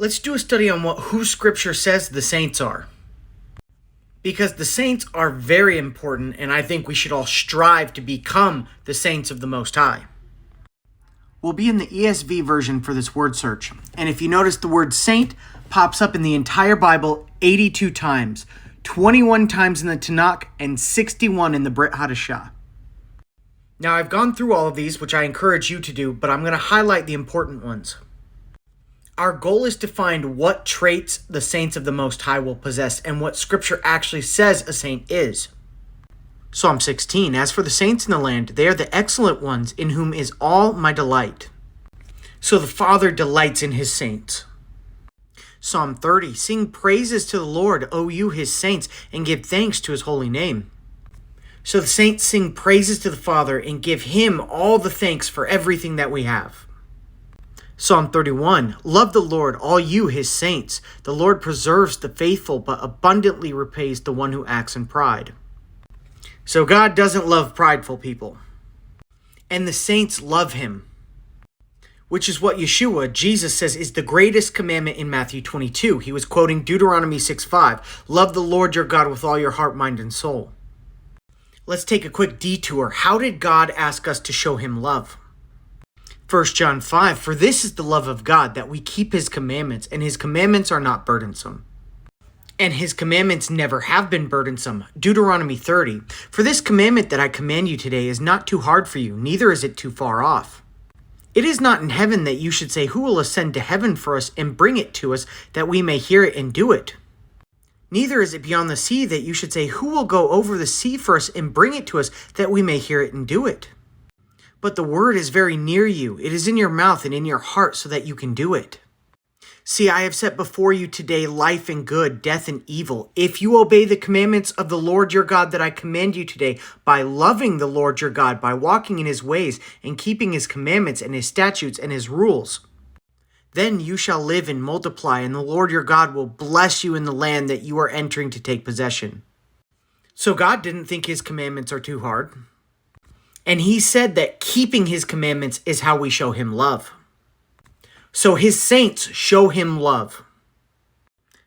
Let's do a study on who Scripture says the saints are. Because the saints are very important, and I think we should all strive to become the saints of the Most High. We'll be in the ESV version for this word search. And if you notice, the word saint pops up in the entire Bible 82 times, 21 times in the Tanakh, and 61 in the Brit Hadashah. Now, I've gone through all of these, which I encourage you to do, but I'm going to highlight the important ones. Our goal is to find what traits the saints of the Most High will possess and what Scripture actually says a saint is. Psalm 16, as for the saints in the land, they are the excellent ones in whom is all my delight. So the Father delights in his saints. Psalm 30, sing praises to the Lord, O you his saints, and give thanks to his holy name. So the saints sing praises to the Father and give him all the thanks for everything that we have. Psalm 31, love the Lord, all you his saints. The Lord preserves the faithful, but abundantly repays the one who acts in pride. So God doesn't love prideful people. And the saints love him. Which is what Yeshua, Jesus says, is the greatest commandment in Matthew 22. He was quoting Deuteronomy 6:5. Love the Lord your God with all your heart, mind, and soul. Let's take a quick detour. How did God ask us to show him love? 1 John 5, for this is the love of God, that we keep his commandments, and his commandments are not burdensome. And his commandments never have been burdensome. Deuteronomy 30, for this commandment that I command you today is not too hard for you, neither is it too far off. It is not in heaven that you should say, who will ascend to heaven for us and bring it to us, that we may hear it and do it? Neither is it beyond the sea that you should say, who will go over the sea for us and bring it to us, that we may hear it and do it? But the word is very near you. It is in your mouth and in your heart so that you can do it. See, I have set before you today life and good, death and evil. If you obey the commandments of the Lord your God that I command you today, by loving the Lord your God, by walking in his ways and keeping his commandments and his statutes and his rules, then you shall live and multiply, and the Lord your God will bless you in the land that you are entering to take possession. So God didn't think his commandments are too hard. And he said that keeping his commandments is how we show him love. So his saints show him love.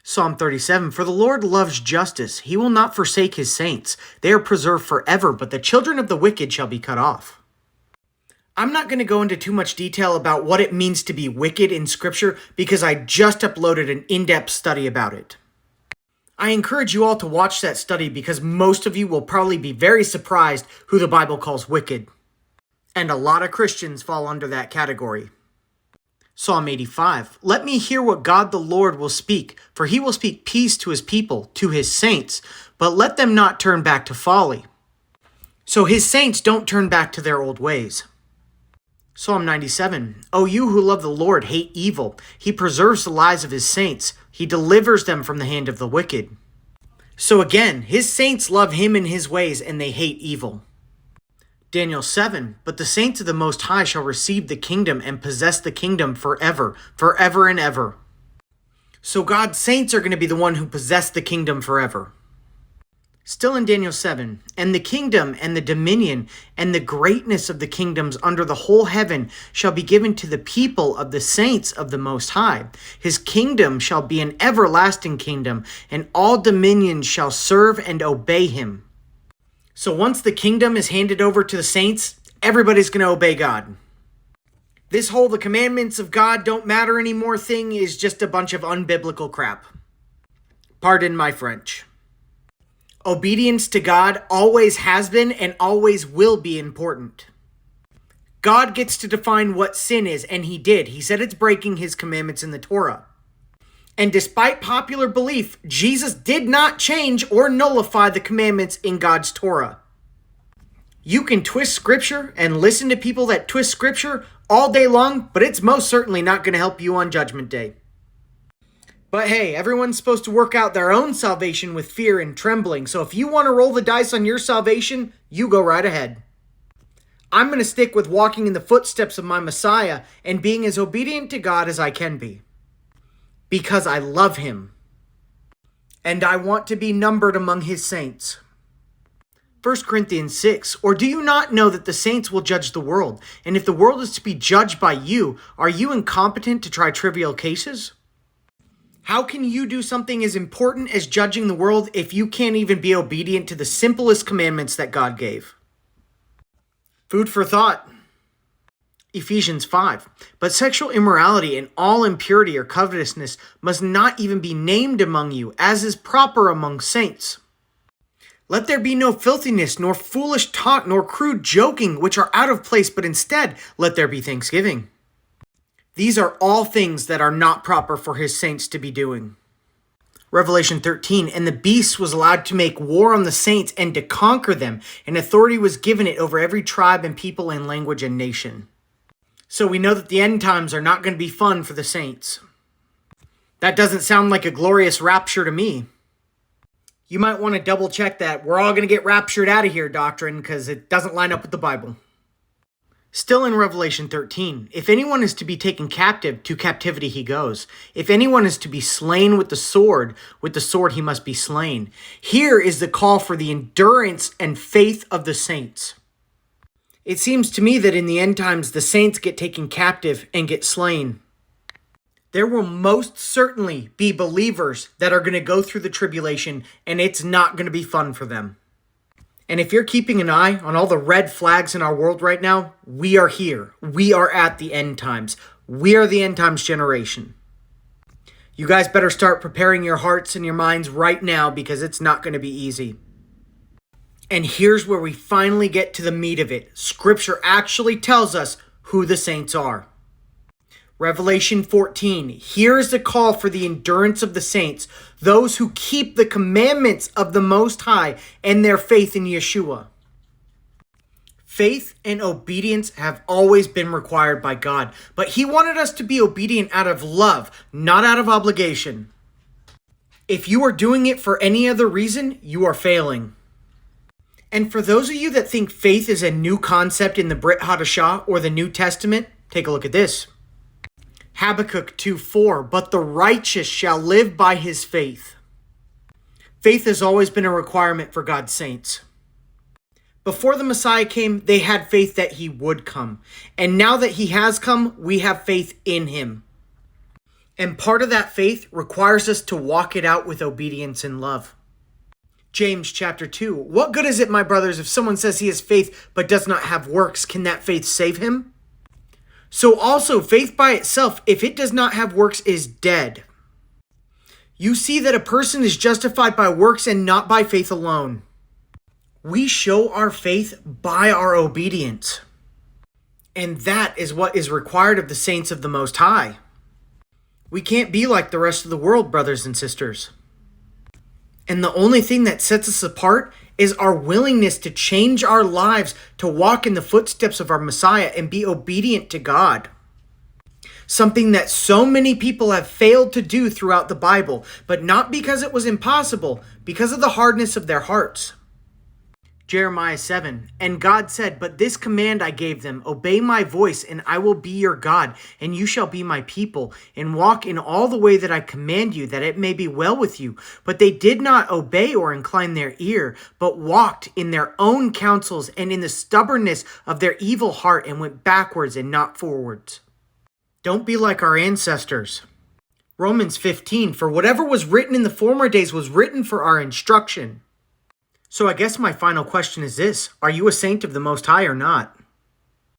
Psalm 37, for the Lord loves justice. He will not forsake his saints. They are preserved forever, but the children of the wicked shall be cut off. I'm not going to go into too much detail about what it means to be wicked in Scripture because I just uploaded an in-depth study about it. I encourage you all to watch that study because most of you will probably be very surprised who the Bible calls wicked. And a lot of Christians fall under that category. Psalm 85, let me hear what God the Lord will speak, for he will speak peace to his people, to his saints, but let them not turn back to folly. So his saints don't turn back to their old ways. Psalm 97, O you who love the Lord, hate evil. He preserves the lives of his saints. He delivers them from the hand of the wicked. So again, his saints love him and his ways, and they hate evil. Daniel 7, but the saints of the Most High shall receive the kingdom and possess the kingdom forever, forever and ever. So God's saints are going to be the one who possess the kingdom forever. Still in Daniel 7, and the kingdom and the dominion and the greatness of the kingdoms under the whole heaven shall be given to the people of the saints of the Most High. His kingdom shall be an everlasting kingdom, and all dominions shall serve and obey him. So once the kingdom is handed over to the saints, everybody's going to obey God. This whole the commandments of God don't matter anymore thing is just a bunch of unbiblical crap. Pardon my French. Obedience to God always has been and always will be important. God gets to define what sin is, and he did. He said it's breaking his commandments in the Torah. And despite popular belief, Jesus did not change or nullify the commandments in God's Torah. You can twist Scripture and listen to people that twist Scripture all day long, but it's most certainly not going to help you on Judgment Day. But hey, everyone's supposed to work out their own salvation with fear and trembling. So if you want to roll the dice on your salvation, you go right ahead. I'm going to stick with walking in the footsteps of my Messiah and being as obedient to God as I can be. Because I love him. And I want to be numbered among his saints. 1 Corinthians 6, or do you not know that the saints will judge the world? And if the world is to be judged by you, are you incompetent to try trivial cases? How can you do something as important as judging the world if you can't even be obedient to the simplest commandments that God gave? Food for thought. Ephesians 5. But sexual immorality and all impurity or covetousness must not even be named among you, as is proper among saints. Let there be no filthiness, nor foolish talk, nor crude joking, which are out of place, but instead let there be thanksgiving. These are all things that are not proper for his saints to be doing. Revelation 13, and the beast was allowed to make war on the saints and to conquer them, and authority was given it over every tribe and people and language and nation. So we know that the end times are not going to be fun for the saints. That doesn't sound like a glorious rapture to me. You might want to double check that we're all going to get raptured out of here doctrine, because it doesn't line up with the Bible. Still in Revelation 13, if anyone is to be taken captive, to captivity he goes. If anyone is to be slain with the sword he must be slain. Here is the call for the endurance and faith of the saints. It seems to me that in the end times, the saints get taken captive and get slain. There will most certainly be believers that are going to go through the tribulation, and it's not going to be fun for them. And if you're keeping an eye on all the red flags in our world right now, we are here. We are at the end times. We are the end times generation. You guys better start preparing your hearts and your minds right now, because it's not going to be easy. And here's where we finally get to the meat of it. Scripture actually tells us who the saints are. Revelation 14, here is the call for the endurance of the saints, those who keep the commandments of the Most High and their faith in Yeshua. Faith and obedience have always been required by God, but He wanted us to be obedient out of love, not out of obligation. If you are doing it for any other reason, you are failing. And for those of you that think faith is a new concept in the Brit Hadashah or the New Testament, take a look at this. Habakkuk 2:4, but the righteous shall live by his faith. Faith has always been a requirement for God's saints. Before the Messiah came, they had faith that he would come. And now that he has come, we have faith in him. And part of that faith requires us to walk it out with obedience and love. James chapter 2, what good is it, my brothers, if someone says he has faith but does not have works? Can that faith save him? So also, faith by itself, if it does not have works, is dead. You see that a person is justified by works and not by faith alone. We show our faith by our obedience. And that is what is required of the saints of the Most High. We can't be like the rest of the world, brothers and sisters. And the only thing that sets us apart is our willingness to change our lives, to walk in the footsteps of our Messiah and be obedient to God. Something that so many people have failed to do throughout the Bible, but not because it was impossible, because of the hardness of their hearts. Jeremiah 7, and God said, but this command I gave them, obey my voice, and I will be your God, and you shall be my people, and walk in all the way that I command you, that it may be well with you. But they did not obey or incline their ear, but walked in their own counsels and in the stubbornness of their evil heart, and went backwards and not forwards. Don't be like our ancestors. Romans 15, for whatever was written in the former days was written for our instruction. So I guess my final question is this: are you a saint of the Most High or not?